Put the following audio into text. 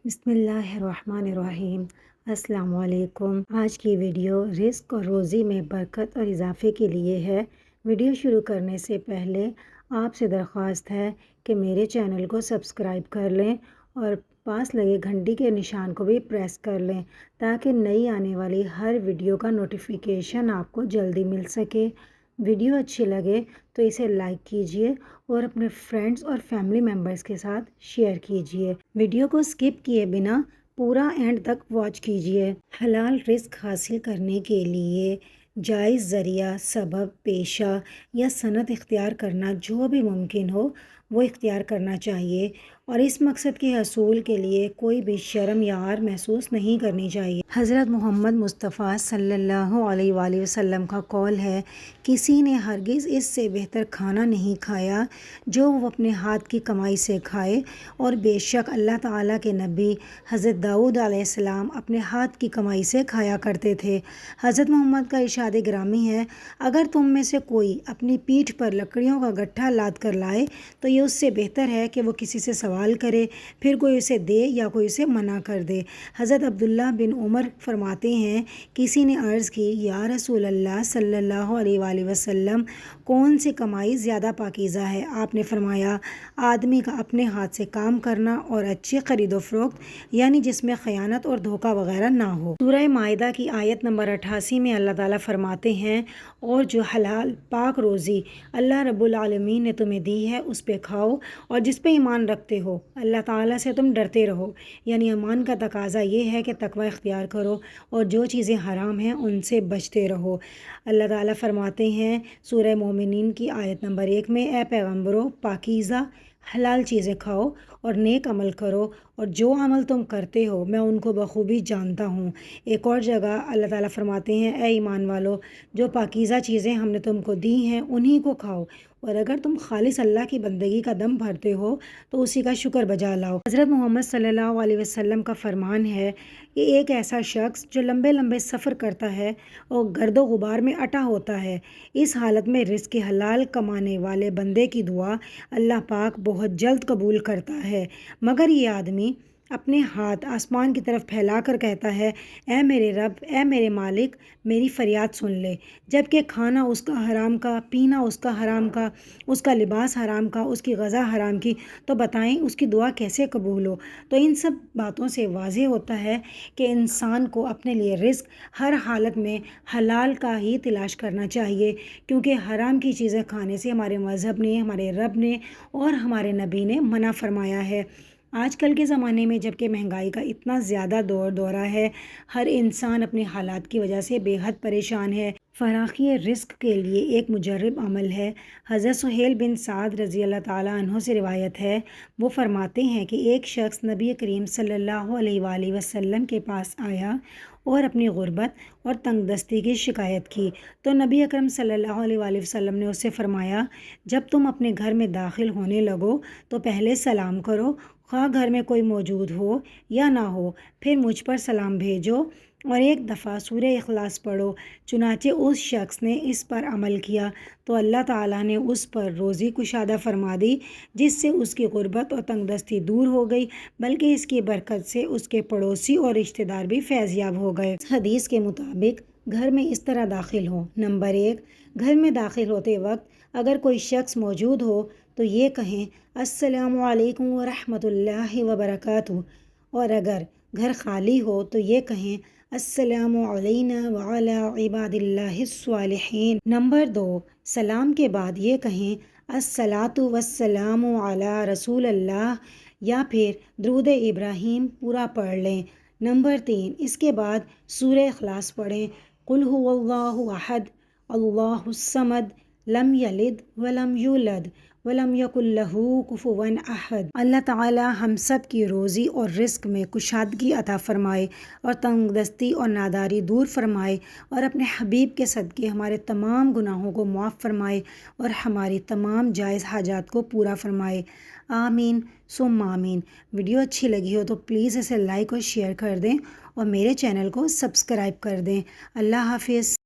بسم اللہ الرحمن الرحیم۔ السلام علیکم۔ آج کی ویڈیو رزق اور روزی میں برکت اور اضافے کے لیے ہے۔ ویڈیو شروع کرنے سے پہلے آپ سے درخواست ہے کہ میرے چینل کو سبسکرائب کر لیں اور پاس لگے گھنٹی کے نشان کو بھی پریس کر لیں تاکہ نئی آنے والی ہر ویڈیو کا نوٹیفیکیشن آپ کو جلدی مل سکے۔ ویڈیو اچھی لگے تو اسے لائک کیجئے اور اپنے فرینڈز اور فیملی ممبرز کے ساتھ شیئر کیجئے۔ ویڈیو کو سکپ کیے بنا پورا اینڈ تک واچ کیجئے۔ حلال رزق حاصل کرنے کے لیے جائز ذریعہ، سبب، پیشہ یا صنعت اختیار کرنا جو بھی ممکن ہو وہ اختیار کرنا چاہیے اور اس مقصد کے حصول کے لیے کوئی بھی شرم یا عار محسوس نہیں کرنی چاہیے۔ حضرت محمد مصطفیٰ صلی اللہ علیہ وآلہ وسلم کا قول ہے، کسی نے ہرگز اس سے بہتر کھانا نہیں کھایا جو وہ اپنے ہاتھ کی کمائی سے کھائے، اور بے شک اللہ تعالیٰ کے نبی حضرت داؤد علیہ السلام اپنے ہاتھ کی کمائی سے کھایا کرتے تھے۔ حضرت محمد کا ارشاد گرامی ہے، اگر تم میں سے کوئی اپنی پیٹھ پر لکڑیوں کا گٹھا لاد کر لائے تو یہ اس سے بہتر ہے کہ وہ کسی سے سوال کرے، پھر کوئی اسے دے یا کوئی اسے منع کر دے۔ حضرت عبداللہ بن عمر فرماتے ہیں، کسی نے عرض کی، یا رسول اللہ صلی اللہ علیہ وآلہ وسلم، کون سی کمائی زیادہ پاکیزہ ہے؟ آپ نے فرمایا، آدمی کا اپنے ہاتھ سے کام کرنا اور اچھی خرید و فروخت، یعنی جس میں خیانت اور دھوکہ وغیرہ نہ ہو۔ سورہ مائدہ کی آیت نمبر 88 میں اللہ تعالیٰ فرماتے ہیں، اور جو حلال پاک روزی اللہ رب العالمین نے تمہیں دی ہے اس پہ کھاؤ، اور جس پہ ایمان رکھتے ہو اللہ تعالیٰ سے تم ڈرتے رہو، یعنی ایمان کا تقاضا یہ ہے کہ تقوی اختیار کرو اور جو چیزیں حرام ہیں ان سے بچتے رہو۔ اللہ تعالیٰ فرماتے ہیں سورہ مومنین کی آیت نمبر 1 میں، اے پیغمبرو، پاکیزہ حلال چیزیں کھاؤ اور نیک عمل کرو، اور جو عمل تم کرتے ہو میں ان کو بخوبی جانتا ہوں۔ ایک اور جگہ اللہ تعالیٰ فرماتے ہیں، اے ایمان والو، جو پاکیزہ چیزیں ہم نے تم کو دی ہیں انہی کو کھاؤ، اور اگر تم خالص اللہ کی بندگی کا دم بھرتے ہو تو اسی کا شکر بجا لاؤ۔ حضرت محمد صلی اللہ علیہ وسلم کا فرمان ہے کہ ایک ایسا شخص جو لمبے لمبے سفر کرتا ہے اور گرد و غبار میں اٹا ہوتا ہے، اس حالت میں رزق حلال کمانے والے بندے کی دعا اللہ پاک بہت جلد قبول کرتا ہے، مگر یہ آدمی اپنے ہاتھ آسمان کی طرف پھیلا کر کہتا ہے، اے میرے رب، اے میرے مالک، میری فریاد سن لے، جبکہ کھانا اس کا حرام کا، پینا اس کا حرام کا، اس کا لباس حرام کا، اس کی غذا حرام کی، تو بتائیں اس کی دعا کیسے قبول ہو؟ تو ان سب باتوں سے واضح ہوتا ہے کہ انسان کو اپنے لیے رزق ہر حالت میں حلال کا ہی تلاش کرنا چاہیے، کیونکہ حرام کی چیزیں کھانے سے ہمارے مذہب نے، ہمارے رب نے اور ہمارے نبی نے منع فرمایا ہے۔ آج کل کے زمانے میں جبکہ مہنگائی کا اتنا زیادہ دورہ ہے، ہر انسان اپنے حالات کی وجہ سے بے حد پریشان ہے۔ فراخی رزق کے لیے ایک مجرب عمل ہے۔ حضرت سہیل بن سعد رضی اللہ تعالیٰ عنہ سے روایت ہے، وہ فرماتے ہیں کہ ایک شخص نبی کریم صلی اللہ علیہ وآلہ وسلم کے پاس آیا اور اپنی غربت اور تنگ دستی کی شکایت کی، تو نبی اکرم صلی اللہ علیہ وآلہ وسلم نے اس سے فرمایا، جب تم اپنے گھر میں داخل ہونے لگو تو پہلے سلام کرو، خواہ گھر میں کوئی موجود ہو یا نہ ہو، پھر مجھ پر سلام بھیجو اور ایک دفعہ سورہ اخلاص پڑھو۔ چنانچہ اس شخص نے اس پر عمل کیا تو اللہ تعالیٰ نے اس پر روزی کشادہ فرما دی، جس سے اس کی غربت اور تنگ دستی دور ہو گئی، بلکہ اس کی برکت سے اس کے پڑوسی اور رشتہ دار بھی فیض یاب ہو گئے۔ اس حدیث کے مطابق گھر میں اس طرح داخل ہو: نمبر 1، گھر میں داخل ہوتے وقت اگر کوئی شخص موجود ہو تو یہ کہیں، السلام علیکم ورحمۃ اللہ وبرکاتہ، اور اگر گھر خالی ہو تو یہ کہیں، السلام علینا وعلی عباد اللہ الصالحین۔ نمبر 2، سلام کے بعد یہ کہیں، الصلاۃ والسلام علی رسول اللہ، یا پھر درود ابراہیم پورا پڑھ لیں۔ نمبر 3، اس کے بعد سورہ اخلاص پڑھیں، قل هو اللہ احد اللہ الصمد لم یلد ولم یولد ولم یکن لہ کفوا احد۔ اللہ تعالی ہم سب کی روزی اور رزق میں کشادگی عطا فرمائے اور تنگ دستی اور ناداری دور فرمائے، اور اپنے حبیب کے صدقے ہمارے تمام گناہوں کو معاف فرمائے اور ہماری تمام جائز حاجات کو پورا فرمائے، آمین ثم آمین۔ ویڈیو اچھی لگی ہو تو پلیز اسے لائک اور شیئر کر دیں اور میرے چینل کو سبسکرائب کر دیں۔ اللہ حافظ۔